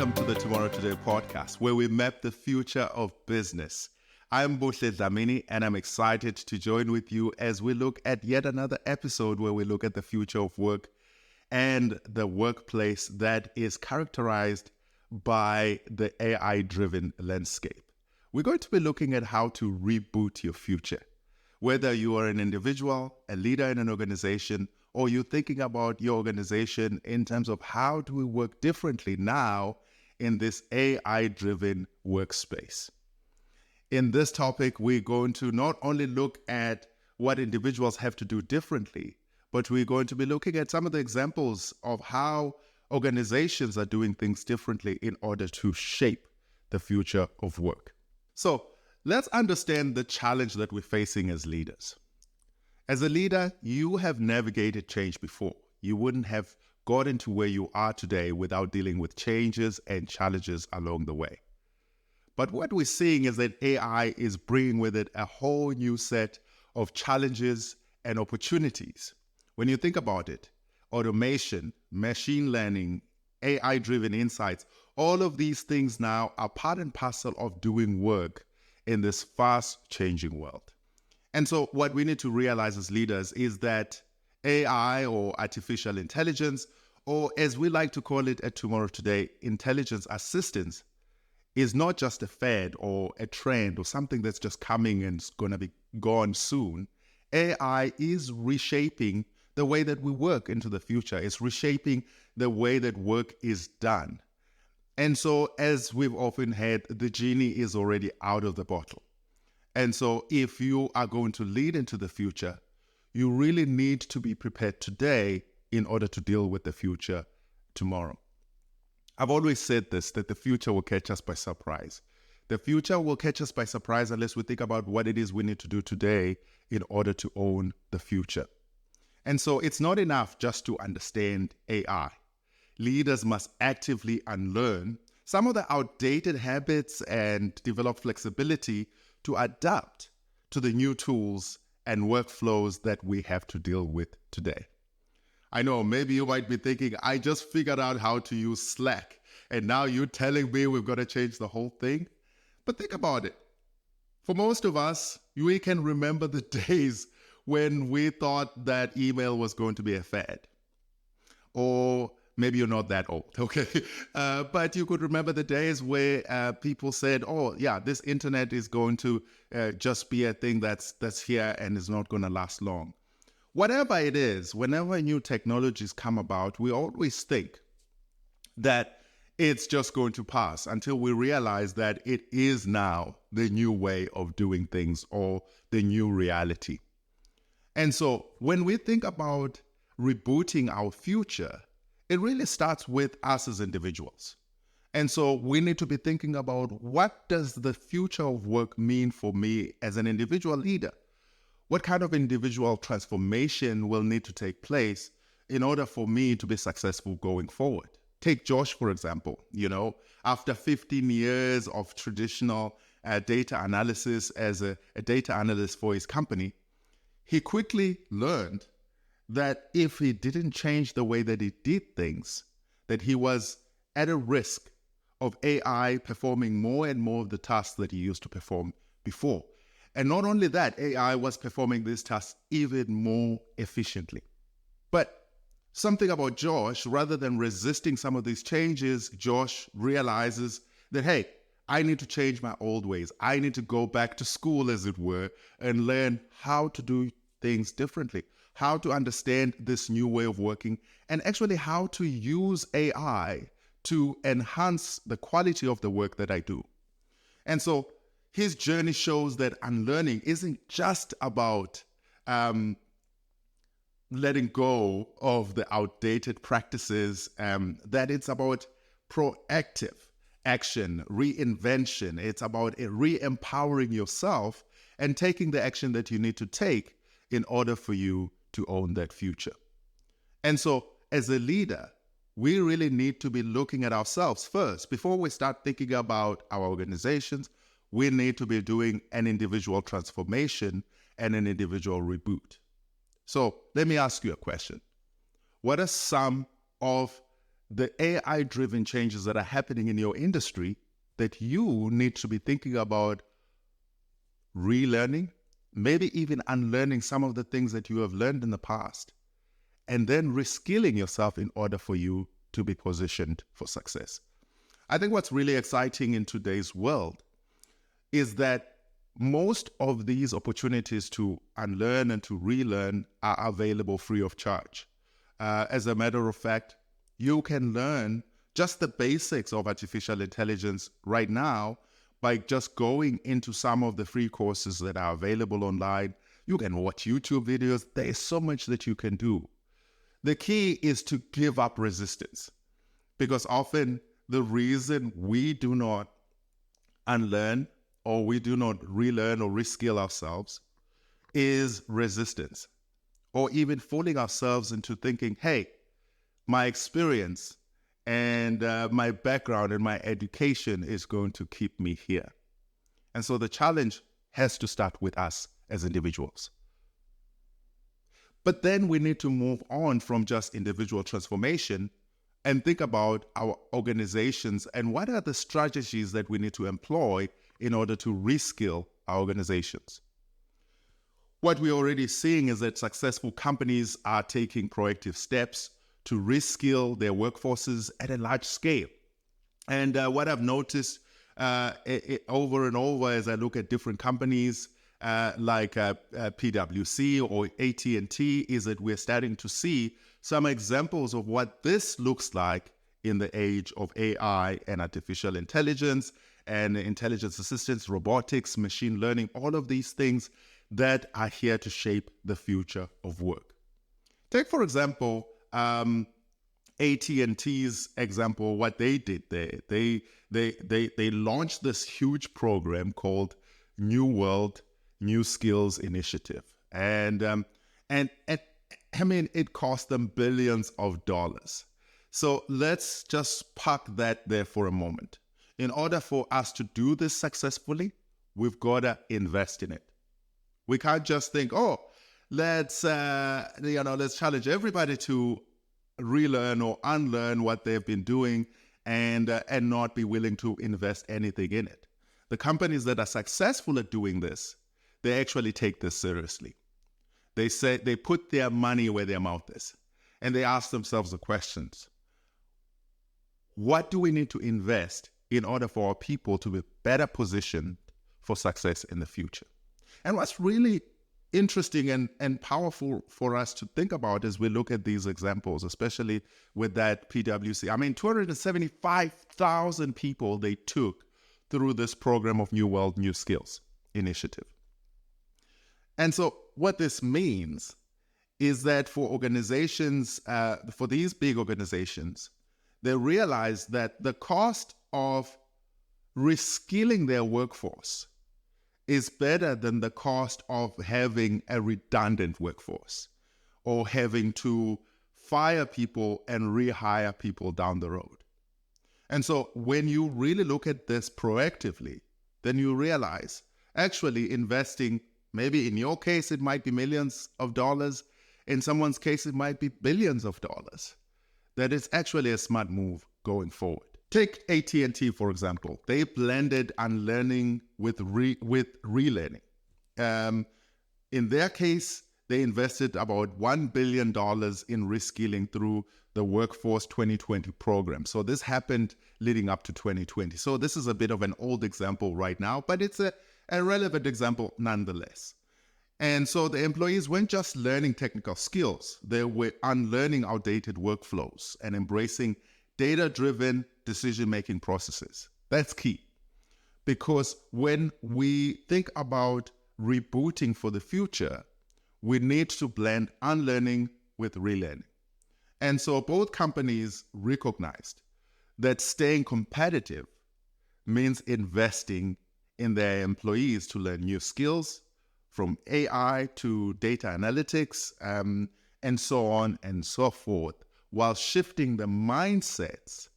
welcome to the Tomorrow Today podcast, where we map the future of business. I'm Buhle Dlamini, and I'm excited to join with you as we look at yet another episode where we look at the future of work and the workplace that is characterized by the AI-driven landscape. We're going to be looking at how to reboot your future. Whether you are an individual, a leader in an organization, or you're thinking about your organization in terms of how do we work differently now in this AI-driven workspace. In this topic, we're going to not only look at what individuals have to do differently, but we're going to be looking at some of the examples of how organizations are doing things differently in order to shape the future of work. So let's understand the challenge that we're facing as leaders. As a leader, you have navigated change before. You wouldn't have gotten to where you are today without dealing with changes and challenges along the way. But what we're seeing is that AI is bringing with it a whole new set of challenges and opportunities. When you think about it, automation, machine learning, AI-driven insights, all of these things now are part and parcel of doing work in this fast-changing world. And so what we need to realize as leaders is that AI, or artificial intelligence, or as we like to call it at Tomorrow Today, intelligence assistance, is not just a fad or a trend or something that's just coming and is going to be gone soon. AI is reshaping the way that we work into the future. It's reshaping the way that work is done. And so, as we've often had, the genie is already out of the bottle. And so if you are going to lead into the future, you really need to be prepared today in order to deal with the future tomorrow. I've always said this, that the future will catch us by surprise. The future will catch us by surprise unless we think about what it is we need to do today in order to own the future. And so it's not enough just to understand AI. Leaders must actively unlearn some of the outdated habits and develop flexibility to adapt to the new tools and workflows that we have to deal with today. I know maybe you might be thinking, I just figured out how to use Slack, and now you're telling me we've got to change the whole thing? But think about it. For most of us, we can remember the days when we thought that email was going to be a fad. Or maybe you're not that old, okay? But you could remember the days where people said, oh yeah, this internet is going to just be a thing that's here and is not going to last long. Whatever it is, whenever new technologies come about, we always think that it's just going to pass until we realize that it is now the new way of doing things or the new reality. And so when we think about rebooting our future, it really starts with us as individuals. And so we need to be thinking about, what does the future of work mean for me as an individual leader? What kind of individual transformation will need to take place in order for me to be successful going forward? Take Josh, for example. After 15 years of traditional data analysis as a data analyst for his company, he quickly learned that if he didn't change the way that he did things, that he was at a risk of AI performing more and more of the tasks that he used to perform before. And not only that, AI was performing these tasks even more efficiently. But something about Josh, rather than resisting some of these changes, Josh realizes that, hey, I need to change my old ways. I need to go back to school, as it were, and learn how to do things differently, how to understand this new way of working, and actually how to use AI to enhance the quality of the work that I do. And so his journey shows that unlearning isn't just about letting go of the outdated practices, that it's about proactive action, reinvention. It's about re-empowering yourself and taking the action that you need to take in order for you to own that future. And so as a leader, we really need to be looking at ourselves first. Before we start thinking about our organizations, we need to be doing an individual transformation and an individual reboot. So let me ask you a question. What are some of the AI-driven changes that are happening in your industry that you need to be thinking about relearning, maybe even unlearning some of the things that you have learned in the past, and then reskilling yourself in order for you to be positioned for success. I think what's really exciting in today's world is that most of these opportunities to unlearn and to relearn are available free of charge. As a matter of fact, you can learn just the basics of artificial intelligence right now by just going into some of the free courses that are available online. You can watch YouTube videos. There is so much that you can do. The key is to give up resistance, because often the reason we do not unlearn or we do not relearn or reskill ourselves is resistance, or even fooling ourselves into thinking, hey, my experience and my background and my education is going to keep me here. And so the challenge has to start with us as individuals. But then we need to move on from just individual transformation and think about our organizations and what are the strategies that we need to employ in order to reskill our organizations. What we're already seeing is that successful companies are taking proactive steps to reskill their workforces at a large scale. And what I've noticed over and over as I look at different companies like PwC or AT&T is that we're starting to see some examples of what this looks like in the age of AI and artificial intelligence and intelligence assistance, robotics, machine learning, all of these things that are here to shape the future of work. Take, for example, AT&T's example, what they did there. They launched this huge program called New World, New Skills Initiative. And I mean, it cost them billions of dollars. So let's just park that there for a moment. In order for us to do this successfully, we've got to invest in it. We can't just think, oh, let's challenge everybody to relearn or unlearn what they've been doing and not be willing to invest anything in it. The companies that are successful at doing this, they actually take this seriously. They say they put their money where their mouth is, and they ask themselves the questions: what do we need to invest in order for our people to be better positioned for success in the future? And what's really interesting and powerful for us to think about as we look at these examples, especially with that PwC. I mean, 275,000 people they took through this program of New World, New Skills Initiative. And so what this means is that for organizations, for these big organizations, they realize that the cost of reskilling their workforce is better than the cost of having a redundant workforce or having to fire people and rehire people down the road. And so when you really look at this proactively, then you realize actually investing, maybe in your case, it might be millions of dollars. In someone's case, it might be billions of dollars. That is actually a smart move going forward. Take AT&T, for example. They blended unlearning with relearning. In their case, they invested about $1 billion in reskilling through the Workforce 2020 program. So this happened leading up to 2020. So this is a bit of an old example right now, but it's a relevant example nonetheless. And so the employees weren't just learning technical skills. They were unlearning outdated workflows and embracing data-driven decision-making processes. That's key. Because when we think about rebooting for the future, we need to blend unlearning with relearning. And so both companies recognized that staying competitive means investing in their employees to learn new skills, from AI to data analytics, and so on and so forth, while shifting the mindsets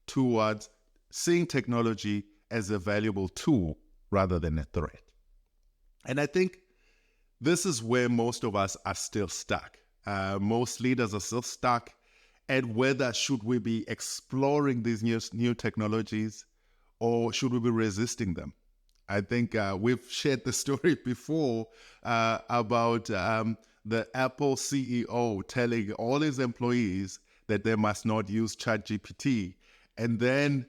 towards seeing technology as a valuable tool rather than a threat. And I think this is where most of us are still stuck. Most leaders are still stuck and whether should we be exploring these new technologies or should we be resisting them. I think we've shared the story before about the Apple CEO telling all his employees that they must not use ChatGPT, and then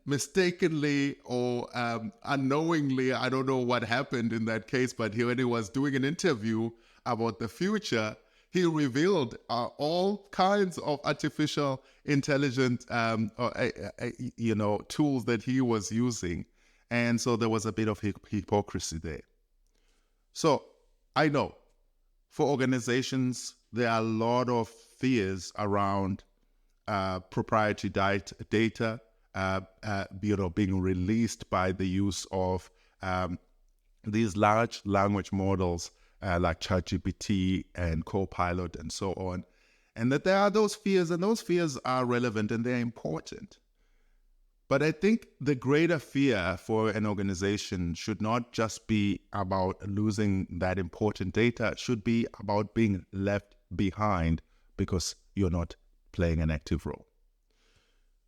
mistakenly or unknowingly, I don't know what happened in that case, but when he was doing an interview about the future, he revealed all kinds of artificial intelligence tools that he was using. And so there was a bit of hypocrisy there. So I know for organizations, there are a lot of fears around proprietary data being released by the use of these large language models like ChatGPT and Copilot and so on. And that there are those fears, and those fears are relevant and they're important. But I think the greater fear for an organization should not just be about losing that important data. It should be about being left behind because you're not playing an active role.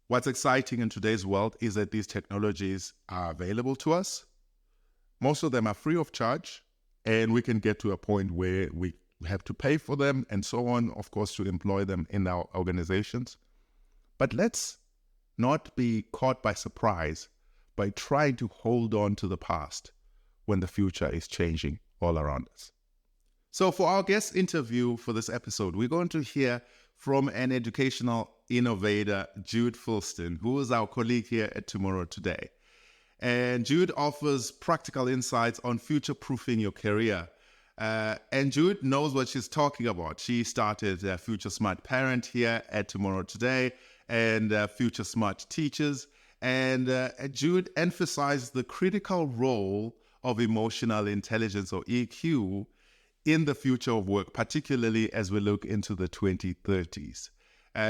What's exciting in today's world is that these technologies are available to us. Most of them are free of charge, and we can get to a point where we have to pay for them and so on, of course, to employ them in our organizations. But let's not be caught by surprise by trying to hold on to the past when the future is changing all around us. So for our guest interview for this episode, we're going to hear from an educational innovator, Jude Foulston, who is our colleague here at Tomorrow Today. And Jude offers practical insights on future-proofing your career. And Jude knows what she's talking about. She started Future Smart Parent here at Tomorrow Today and Future Smart Teachers. And Jude emphasized the critical role of emotional intelligence, or EQ, in the future of work, particularly as we look into the 2030s.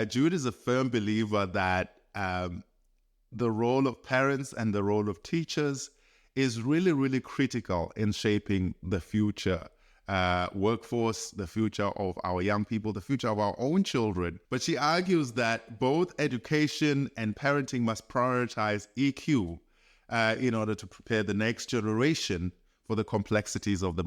Jude is a firm believer that the role of parents and the role of teachers is really, really critical in shaping the future workforce, the future of our young people, the future of our own children. But she argues that both education and parenting must prioritize EQ in order to prepare the next generation for the complexities of the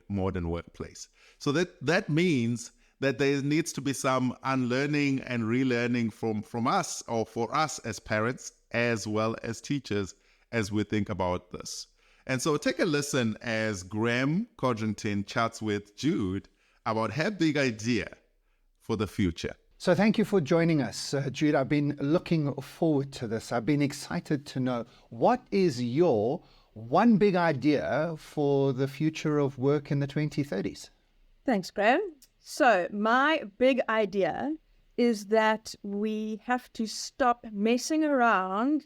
modern workplace. So that means that there needs to be some unlearning and relearning from us, or for us as parents, as well as teachers, as we think about this. And so take a listen as Graham Codrington chats with Jude about her big idea for the future. So thank you for joining us, Jude. I've been looking forward to this. I've been excited to know, what is your one big idea for the future of work in the 2030s? Thanks, Graham. So my big idea is that we have to stop messing around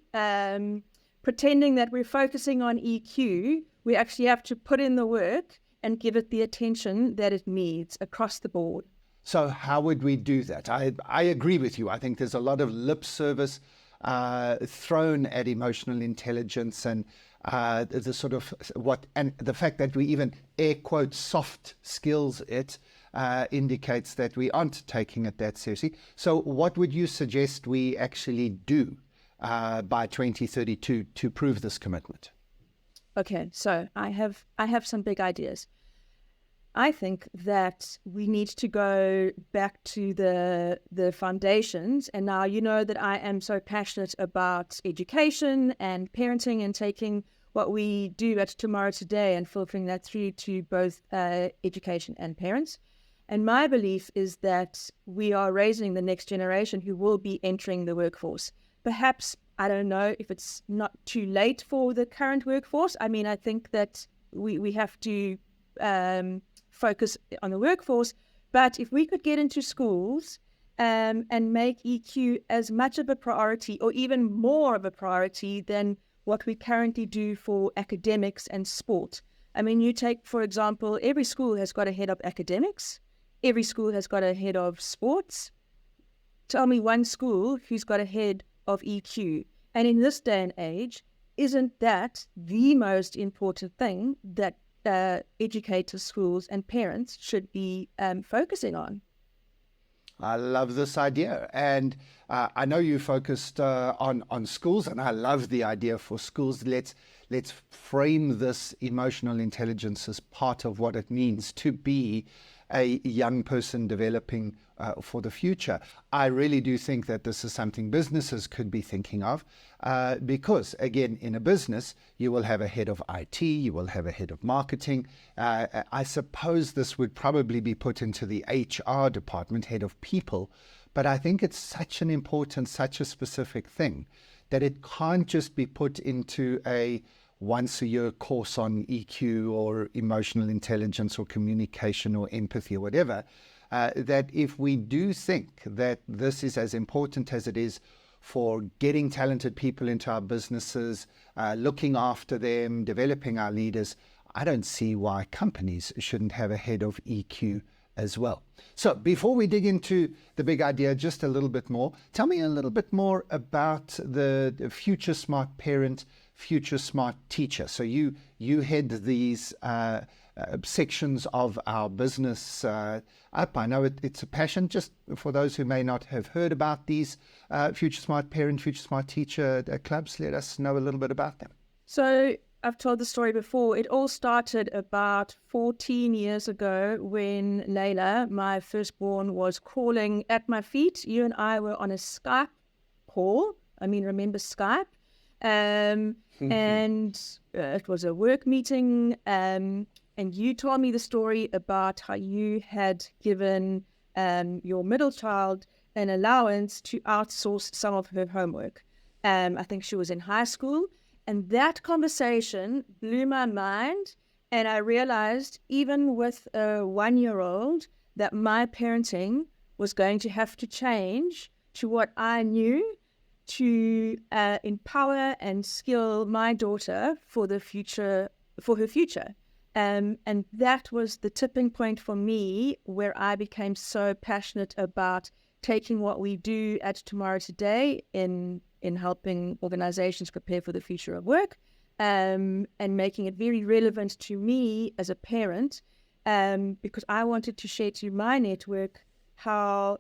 pretending that we're focusing on EQ. We actually have to put in the work and give it the attention that it needs across the board. So how would we do that? I agree with you. I think there's a lot of lip service thrown at emotional intelligence, and the sort of and the fact that we even air quote soft skills it indicates that we aren't taking it that seriously. So what would you suggest we actually do by 2032 to prove this commitment? Okay, so I have some big ideas. I think that we need to go back to the foundations. And now you know that I am so passionate about education and parenting, and taking what we do at Tomorrow Today and filtering that through to both education and parents. And my belief is that we are raising the next generation who will be entering the workforce. Perhaps, I don't know if it's not too late for the current workforce. I mean, I think that we have to focus on the workforce. But if we could get into schools and make EQ as much of a priority, or even more of a priority than what we currently do for academics and sport. I mean, you take, for example, every school has got a head of academics. Every school has got a head of sports. Tell me one school who's got a head of EQ. And in this day and age, isn't that the most important thing that educators, schools, and parents should be focusing on? I love this idea. And I know you focused on schools, and I love the idea for schools. Let's frame this emotional intelligence as part of what it means to be a young person developing for the future. I really do think that this is something businesses could be thinking of because, again, in a business, you will have a head of IT, you will have a head of marketing. I suppose this would probably be put into the HR department, head of people, but I think it's such an important, such a specific thing that it can't just be put into a once-a-year course on EQ or emotional intelligence or communication or empathy or whatever, that if we do think that this is as important as it is for getting talented people into our businesses, looking after them, developing our leaders, I don't see why companies shouldn't have a head of EQ as well. So before we dig into the big idea just a little bit more, tell me a little bit more about the future smart parent, future smart teacher. So you head these sections of our business up. I know it's a passion. Just for those who may not have heard about these future smart parent, future smart teacher clubs, let us know a little bit about them. So I've told the story before. It all started about 14 years ago when Layla, my firstborn, was crawling at my feet. You and I were on a Skype call. Remember Skype? And it was a work meeting. And you told me the story about how you had given your middle child an allowance to outsource some of her homework. I think she was in high school. And that conversation blew my mind. And I realized, even with a 1-year-old, that my parenting was going to have to change to what I knew to empower and skill my daughter for the future, for her future. And that was the tipping point for me, where I became so passionate about taking what we do at Tomorrow Today in helping organizations prepare for the future of work, and making it very relevant to me as a parent, because I wanted to share to my network how,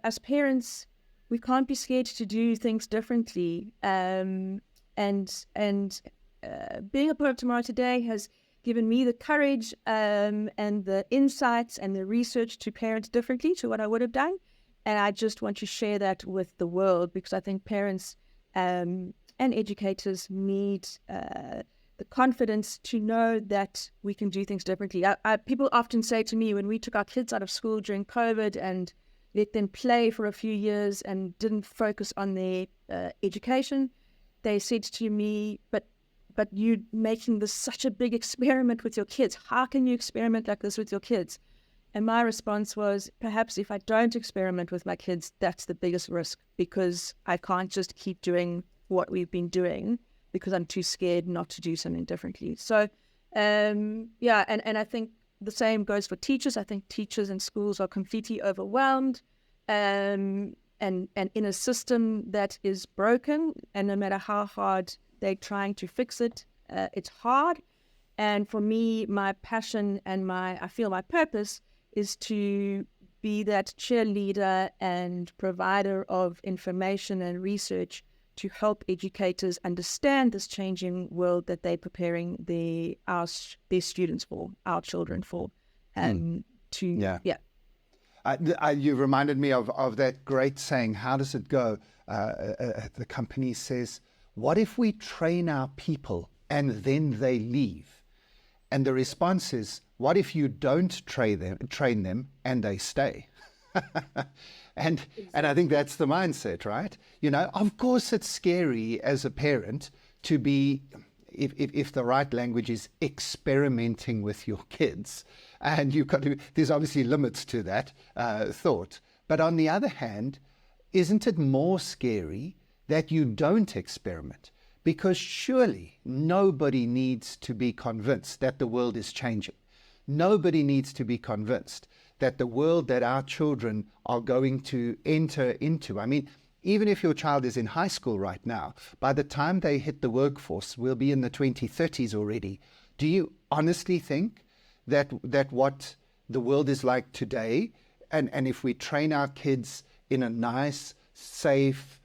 as parents, we can't be scared to do things differently. And being a part of Tomorrow Today has given me the courage and the insights and the research to parent differently to what I would have done. And I just want to share that with the world, because I think parents and educators need the confidence to know that we can do things differently. People often say to me, when we took our kids out of school during COVID and let them play for a few years and didn't focus on their education, they said to me, but you're making this such a big experiment with your kids. How can you experiment like this with your kids? And my response was, perhaps if I don't experiment with my kids, that's the biggest risk, because I can't just keep doing what we've been doing because I'm too scared not to do something differently. So, and I think the same goes for teachers. I think teachers in schools are completely overwhelmed and in a system that is broken, and no matter how hard they're trying to fix it, it's hard. And for me, my passion and I feel my purpose is to be that cheerleader and provider of information and research to help educators understand this changing world that they're preparing their students for, our children for. You reminded me of that great saying. How does it go? The company says, what if we train our people and then they leave? And the response is, what if you don't train them and they stay? And I think that's the mindset, right? Of course it's scary as a parent to be, if the right language is, experimenting with your kids. And there's obviously limits to that thought. But on the other hand, isn't it more scary that you don't experiment? Because surely nobody needs to be convinced that the world is changing. Nobody needs to be convinced that the world that our children are going to enter into, even if your child is in high school right now, by the time they hit the workforce, we'll be in the 2030s already. Do you honestly think that what the world is like today and if we train our kids in a nice, safe,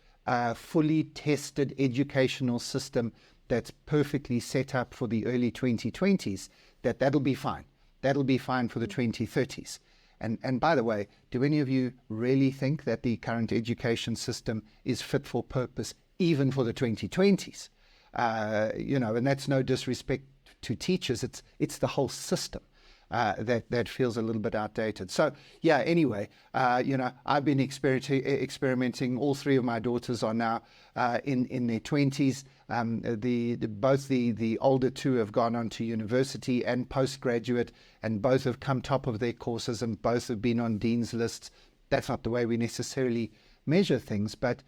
fully tested educational system that's perfectly set up for the early 2020s, that'll be fine. That'll be fine for the 2030s. And by the way, do any of you really think that the current education system is fit for purpose even for the 2020s? And that's no disrespect to teachers. It's the whole system that feels a little bit outdated. So yeah, anyway, I've been experimenting. All three of my daughters are now in their 20s. Both the older two have gone on to university and postgraduate, and both have come top of their courses, and both have been on dean's lists. That's not the way we necessarily measure things, but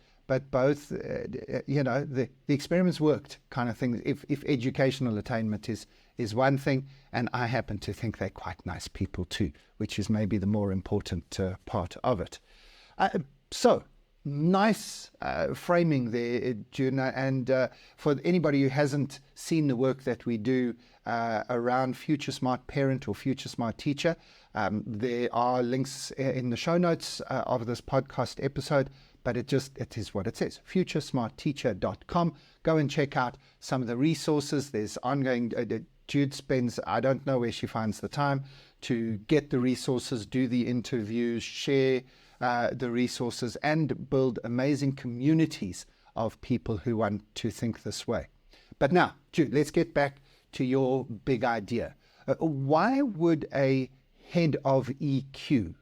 both, the experiments worked, kind of thing. If educational attainment is one thing, and I happen to think they're quite nice people too, which is maybe the more important part of it. So nice framing there, Jude. And for anybody who hasn't seen the work that we do around Future Smart Parent or Future Smart Teacher, there are links in the show notes of this podcast episode. But it is what it says, futuresmartteacher.com. Go and check out some of the resources. There's ongoing, Jude spends, I don't know where she finds the time to get the resources, do the interviews, share the resources, and build amazing communities of people who want to think this way. But now, Jude, let's get back to your big idea. Why would a head of EQ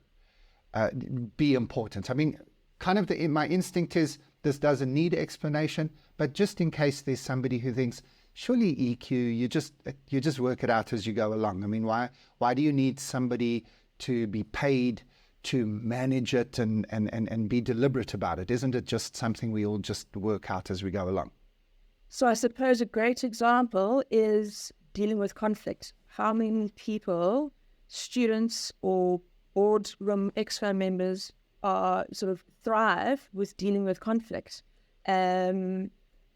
be important? I mean, kind of my instinct is this doesn't need explanation, but just in case there's somebody who thinks, surely EQ, you just work it out as you go along. I mean, why do you need somebody to be paid to manage it and be deliberate about it? Isn't it just something we all just work out as we go along? So I suppose a great example is dealing with conflict. How many people, students or boardroom exco members, are sort of thrive with dealing with conflict?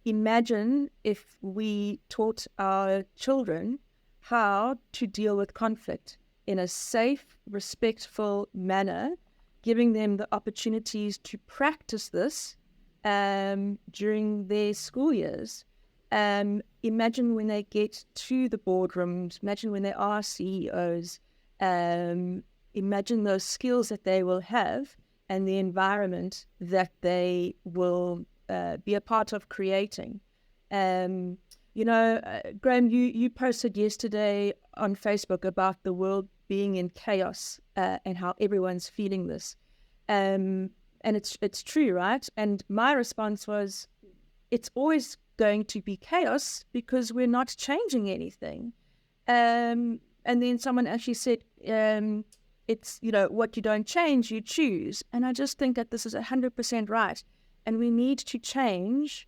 Imagine if we taught our children how to deal with conflict in a safe, respectful manner, giving them the opportunities to practice this during their school years. Imagine when they get to the boardrooms, imagine when they are CEOs, imagine those skills that they will have and the environment that they will be a part of creating. Graham, you posted yesterday on Facebook about the world being in chaos and how everyone's feeling this. And it's true, right? And my response was, it's always going to be chaos because we're not changing anything. And then someone actually said, it's, what you don't change, you choose. And I just think that this is 100% right. And we need to change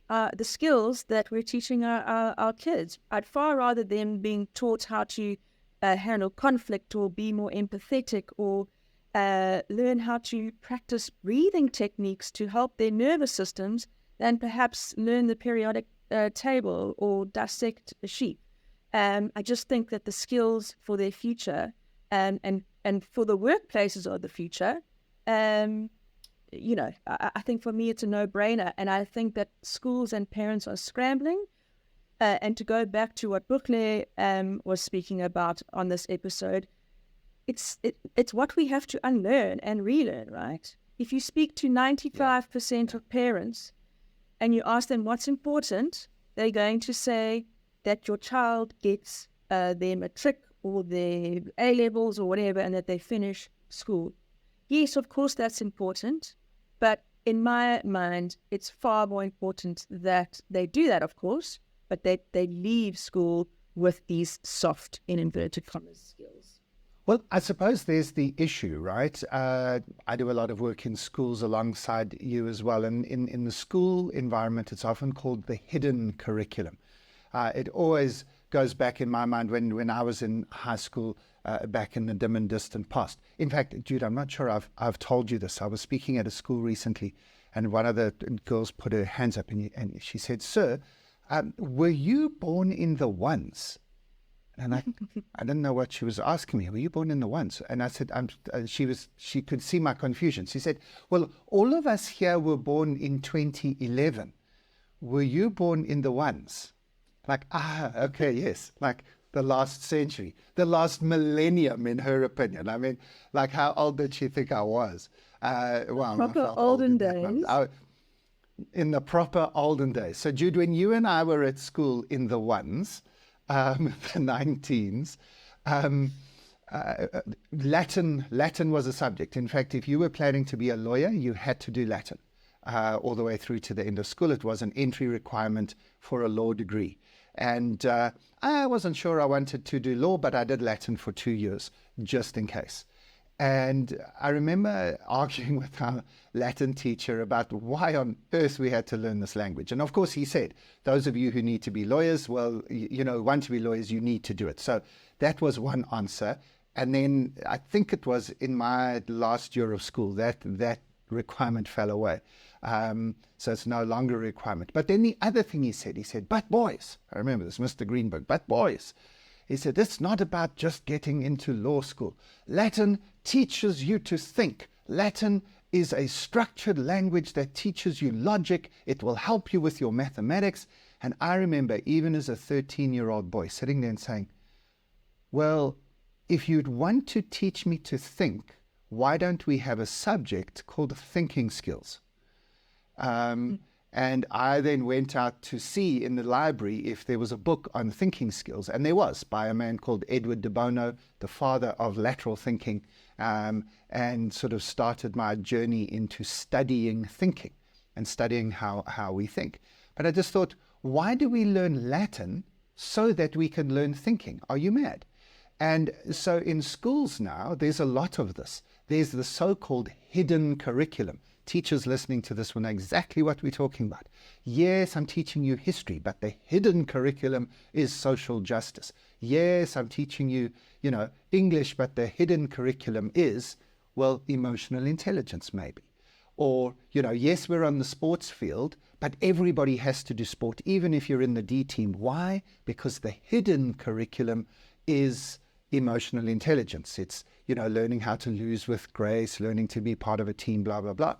the skills that we're teaching our kids. I'd far rather them being taught how to handle conflict or be more empathetic or learn how to practice breathing techniques to help their nervous systems than perhaps learn the periodic table or dissect a sheep. I just think that the skills for their future and for the workplaces of the future, I think for me it's a no-brainer. And I think that schools and parents are scrambling. And to go back to what Buhle was speaking about on this episode, it's what we have to unlearn and relearn, right? If you speak to 95% of parents and you ask them what's important, they're going to say that your child gets their matric or their A-levels or whatever, and that they finish school. Yes, of course, that's important. But in my mind, it's far more important that they do that, of course, but they leave school with these soft, in inverted commas, skills. Well, I suppose there's the issue, right? I do a lot of work in schools alongside you as well. And in the school environment, it's often called the hidden curriculum. It always goes back in my mind when I was in high school back in the dim and distant past. In fact, Jude, I'm not sure I've told you this. I was speaking at a school recently, and one of the girls put her hands up and she said, "Sir, were you born in the ones?" And I didn't know what she was asking me. Were you born in the ones? And I said, she could see my confusion. She said, well, all of us here were born in 2011. Were you born in the ones? Like, okay, yes. Like the last century, the last millennium, in her opinion. I mean, like, how old did she think I was? Well, Proper olden days. In the proper olden days. So, Jude, when you and I were at school in the ones, the 19s, Latin was a subject. In fact, if you were planning to be a lawyer, you had to do Latin all the way through to the end of school. It was an entry requirement for a law degree. And I wasn't sure I wanted to do law, but I did Latin for 2 years, just in case. And I remember arguing with our Latin teacher about why on earth we had to learn this language. And of course, he said, those of you who need to be lawyers, well, want to be lawyers, you need to do it. So that was one answer. And then I think it was in my last year of school that requirement fell away. So it's no longer a requirement. But then the other thing he said, but boys, I remember this, Mr. Greenberg, but boys, he said, it's not about just getting into law school. Latin teaches you to think. Latin is a structured language that teaches you logic. It will help you with your mathematics. And I remember, even as a 13-year-old boy, sitting there and saying, well, if you'd want to teach me to think, why don't we have a subject called thinking skills? And I then went out to see in the library if there was a book on thinking skills. And there was, by a man called Edward de Bono, the father of lateral thinking, and sort of started my journey into studying thinking and studying how we think. But I just thought, why do we learn Latin so that we can learn thinking? Are you mad? And so in schools now, there's a lot of this. There's the so-called hidden curriculum. Teachers listening to this will know exactly what we're talking about. Yes, I'm teaching you history, but the hidden curriculum is social justice. Yes, I'm teaching you, English, but the hidden curriculum is, well, emotional intelligence maybe. Or, yes, we're on the sports field, but everybody has to do sport, even if you're in the D team. Why? Because the hidden curriculum is emotional intelligence. It's, learning how to lose with grace, learning to be part of a team, blah, blah, blah.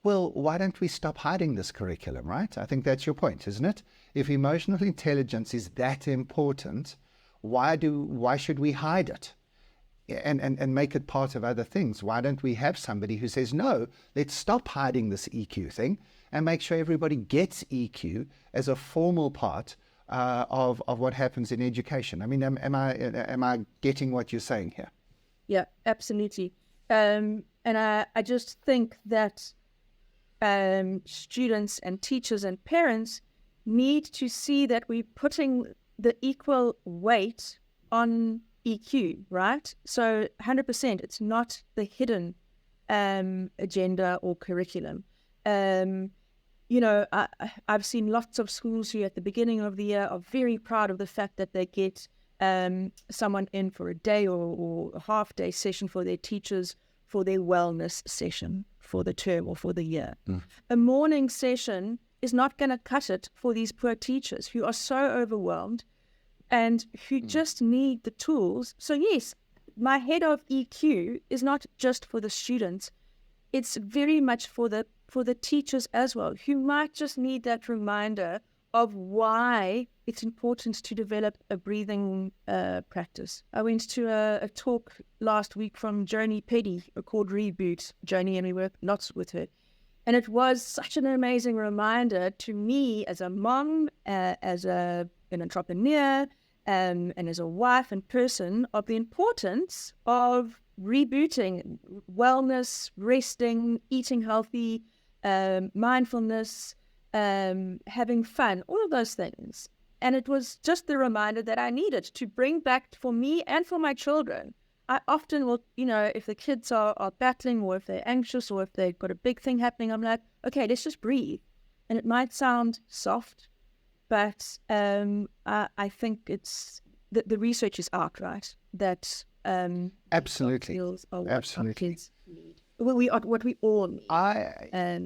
Well, why don't we stop hiding this curriculum, right? I think that's your point, isn't it? If emotional intelligence is that important, why should we hide it and make it part of other things? Why don't we have somebody who says, no, let's stop hiding this EQ thing and make sure everybody gets EQ as a formal part of what happens in education? I mean, am I getting what you're saying here? Yeah, absolutely. And I just think that students and teachers and parents need to see that we're putting the equal weight on EQ, right? So 100%, it's not the hidden agenda or curriculum. I've seen lots of schools who at the beginning of the year are very proud of the fact that they get someone in for a day or a half-day session for their teachers for their wellness session for the term or for the year. A morning session is not going to cut it for these poor teachers who are so overwhelmed and who just need the tools. So yes, my head of EQ is not just for the students. It's very much for the teachers as well, who might just need that reminder of why it's important to develop a breathing practice. I went to a talk last week from Joni Petty called Reboot, Joni, and we worked lots with her. And it was such an amazing reminder to me as a mom, as an entrepreneur, and as a wife and person of the importance of rebooting wellness, resting, eating healthy, mindfulness, having fun, all of those things. And it was just the reminder that I needed to bring back for me and for my children. I often will, if the kids are battling or if they're anxious or if they've got a big thing happening, I'm like, okay, let's just breathe. And it might sound soft, but I think it's the research is out, right? That absolutely, absolutely, kids need. What we all need.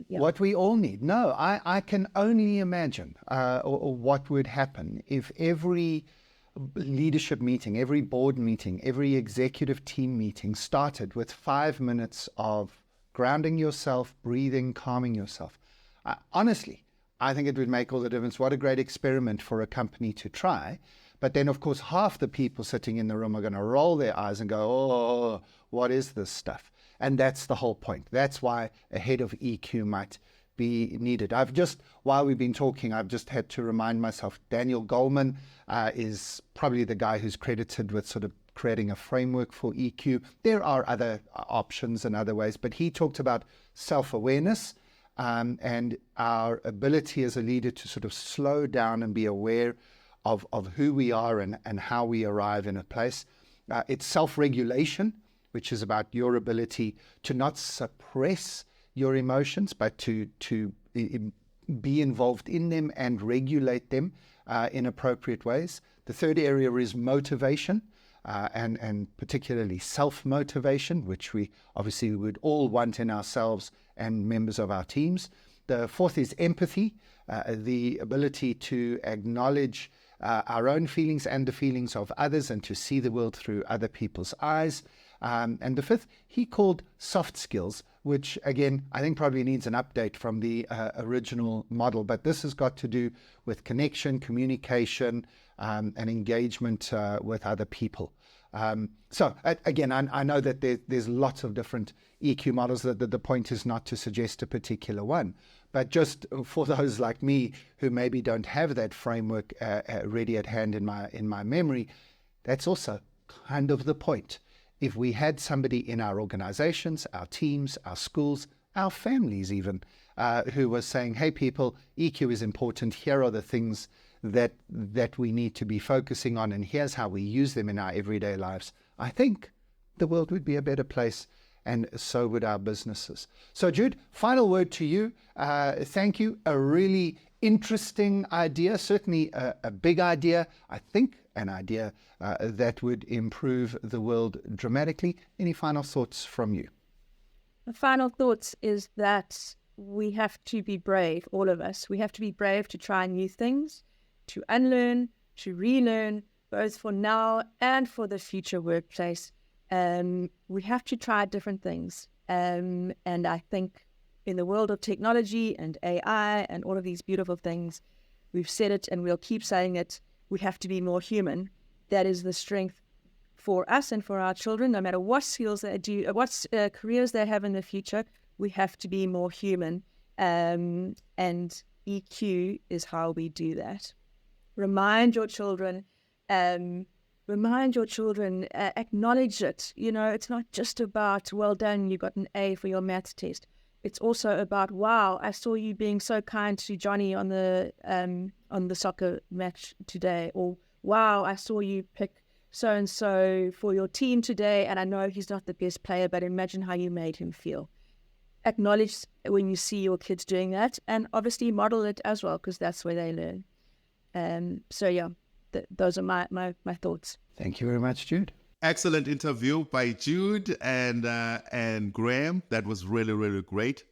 What we all need. No, I can only imagine what would happen if every leadership meeting, every board meeting, every executive team meeting started with 5 minutes of grounding yourself, breathing, calming yourself. Honestly, I think it would make all the difference. What a great experiment for a company to try. But then, of course, half the people sitting in the room are going to roll their eyes and go, oh, what is this stuff? And that's the whole point. That's why a head of EQ might be needed. While we've been talking, I've just had to remind myself, Daniel Goleman is probably the guy who's credited with sort of creating a framework for EQ. There are other options and other ways, but he talked about self-awareness and our ability as a leader to sort of slow down and be aware of who we are and how we arrive in a place. It's self-regulation, which is about your ability to not suppress your emotions, but to be involved in them and regulate them in appropriate ways. The third area is motivation, and particularly self-motivation, which we obviously would all want in ourselves and members of our teams. The fourth is empathy, the ability to acknowledge our own feelings and the feelings of others and to see the world through other people's eyes. And the fifth, he called soft skills, which again, I think probably needs an update from the original model. But this has got to do with connection, communication, and engagement with other people. So again, I know that there's lots of different EQ models. That the point is not to suggest a particular one, but just for those like me who maybe don't have that framework ready at hand in my memory, that's also kind of the point. If we had somebody in our organizations, our teams, our schools, our families even, who was saying, hey people, EQ is important, here are the things that we need to be focusing on, and here's how we use them in our everyday lives, I think the world would be a better place, and so would our businesses. So Jude, final word to you. Thank you. A really interesting idea, certainly a big idea, I think an idea that would improve the world dramatically. Any final thoughts from you? The final thoughts is that we have to be brave, all of us. We have to be brave to try new things, to unlearn, to relearn, both for now and for the future workplace. We have to try different things. And I think in the world of technology and AI and all of these beautiful things, we've said it and we'll keep saying it, we have to be more human. That is the strength for us and for our children, no matter what skills they do, what careers they have in the future, we have to be more human. And EQ is how we do that. Remind your children, acknowledge it. You know, it's not just about, well done, you got an A for your maths test. It's also about, wow, I saw you being so kind to Johnny on the soccer match today. Or, wow, I saw you pick so-and-so for your team today, and I know he's not the best player, but imagine how you made him feel. Acknowledge when you see your kids doing that, and obviously model it as well, because that's where they learn. So yeah, those are my thoughts. Thank you very much, Jude. Excellent interview by Jude and Graham. That was really, really great.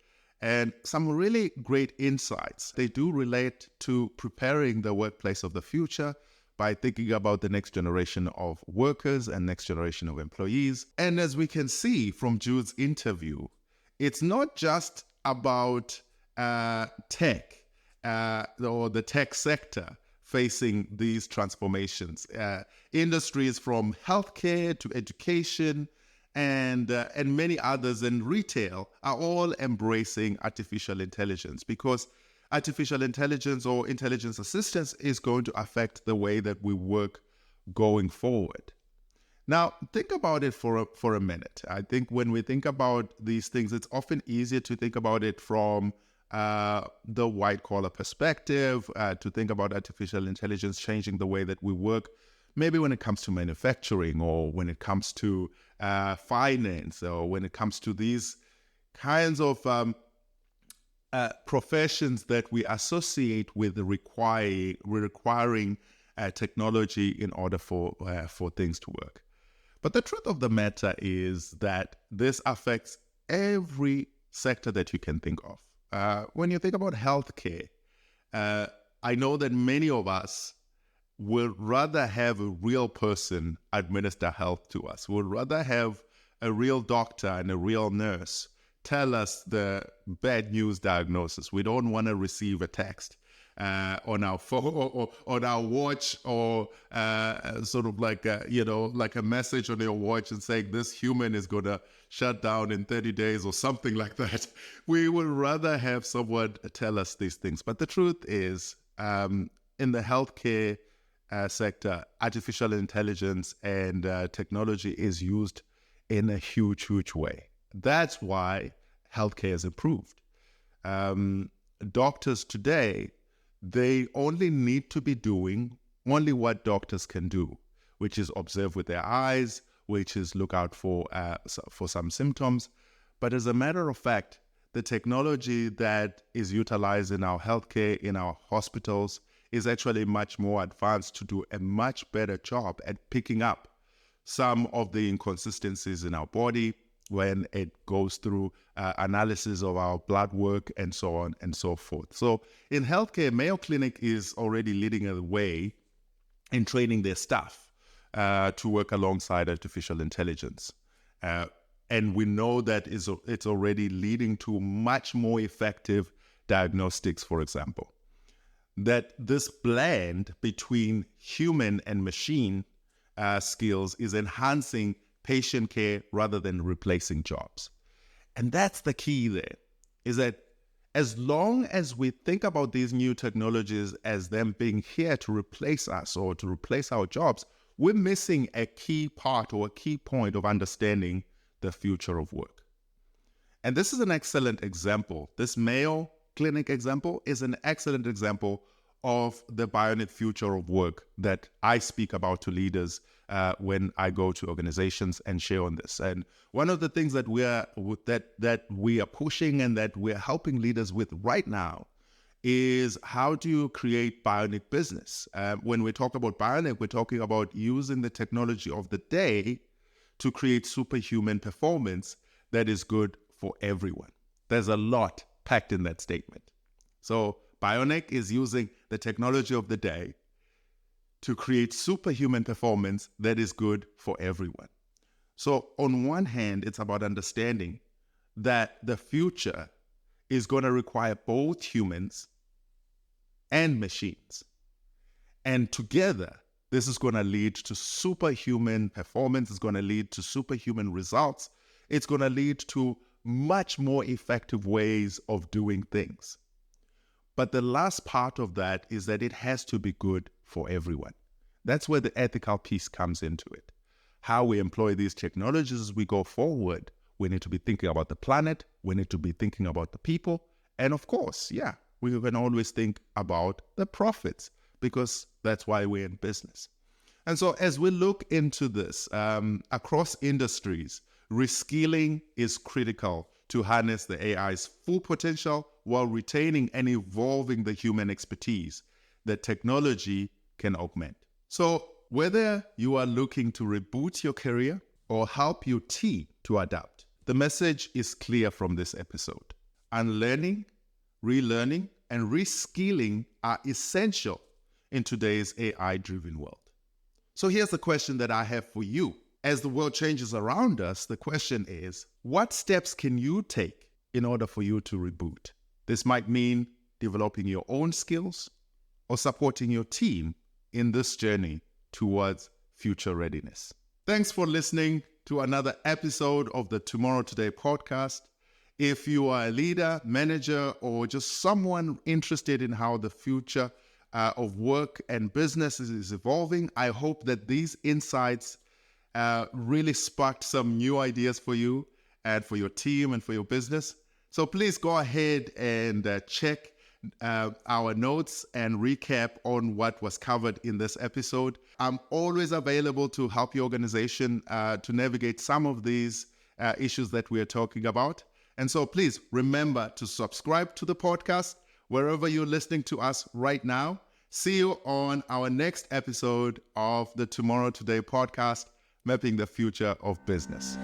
And some really great insights. They do relate to preparing the workplace of the future by thinking about the next generation of workers and next generation of employees. And as we can see from Jude's interview, it's not just about tech or the tech sector facing these transformations. Industries from healthcare to education and many others in retail are all embracing artificial intelligence, because artificial intelligence or intelligence assistance is going to affect the way that we work going forward. Now, think about it for a minute. I think when we think about these things, it's often easier to think about it from the white collar perspective, to think about artificial intelligence changing the way that we work, maybe when it comes to manufacturing or when it comes to finance or when it comes to these kinds of professions that we associate with requiring technology in order for things to work. But the truth of the matter is that this affects every sector that you can think of. When you think about healthcare, I know that many of us would rather have a real person administer health to us. We'd rather have a real doctor and a real nurse tell us the bad news diagnosis. We don't want to receive a text on our phone or on our watch, or sort of like a message on your watch and saying this human is going to shut down in 30 days or something like that. We would rather have someone tell us these things. But the truth is, in the healthcare sector, artificial intelligence and technology is used in a huge, huge way. That's why healthcare has improved. Doctors today, they only need to be doing only what doctors can do, which is observe with their eyes, which is look out for some symptoms. But as a matter of fact, the technology that is utilized in our healthcare, in our hospitals, is actually much more advanced to do a much better job at picking up some of the inconsistencies in our body when it goes through analysis of our blood work and so on and so forth. So in healthcare, Mayo Clinic is already leading the way in training their staff to work alongside artificial intelligence. And we know that it's already leading to much more effective diagnostics, for example. That this blend between human and machine skills is enhancing patient care rather than replacing jobs. And that's the key there, is that as long as we think about these new technologies as them being here to replace us or to replace our jobs, we're missing a key part or a key point of understanding the future of work. And this is an excellent example. This Mayo Clinic example is an excellent example of the bionic future of work that I speak about to leaders when I go to organizations and share on this. And one of the things that we are pushing and that we're helping leaders with right now is how do you create bionic business? When we talk about bionic, we're talking about using the technology of the day to create superhuman performance that is good for everyone. There's a lot packed in that statement. So bionic is using the technology of the day to create superhuman performance that is good for everyone. So on one hand, it's about understanding that the future is going to require both humans and machines. And together, this is going to lead to superhuman performance. It's going to lead to superhuman results. It's going to lead to much more effective ways of doing things. But the last part of that is that it has to be good for everyone. That's where the ethical piece comes into it. How we employ these technologies as we go forward. We need to be thinking about the planet. We need to be thinking about the people. And of course, we can always think about the profits, because that's why we're in business. And so as we look into this, across industries, reskilling is critical to harness the AI's full potential while retaining and evolving the human expertise that technology can augment. So whether you are looking to reboot your career or help your team to adapt, the message is clear from this episode. Unlearning, relearning, and reskilling are essential in today's AI-driven world. So here's the question that I have for you. As the world changes around us, the question is, what steps can you take in order for you to reboot? This might mean developing your own skills or supporting your team in this journey towards future readiness. Thanks for listening to another episode of the Tomorrow Today podcast. If you are a leader, manager, or just someone interested in how the future of work and business is evolving, I hope that these insights really sparked some new ideas for you and for your team and for your business. So please go ahead and check our notes and recap on what was covered in this episode. I'm always available to help your organization to navigate some of these issues that we are talking about. And so please remember to subscribe to the podcast wherever you're listening to us right now. See you on our next episode of the Tomorrow Today podcast, Mapping the Future of Business.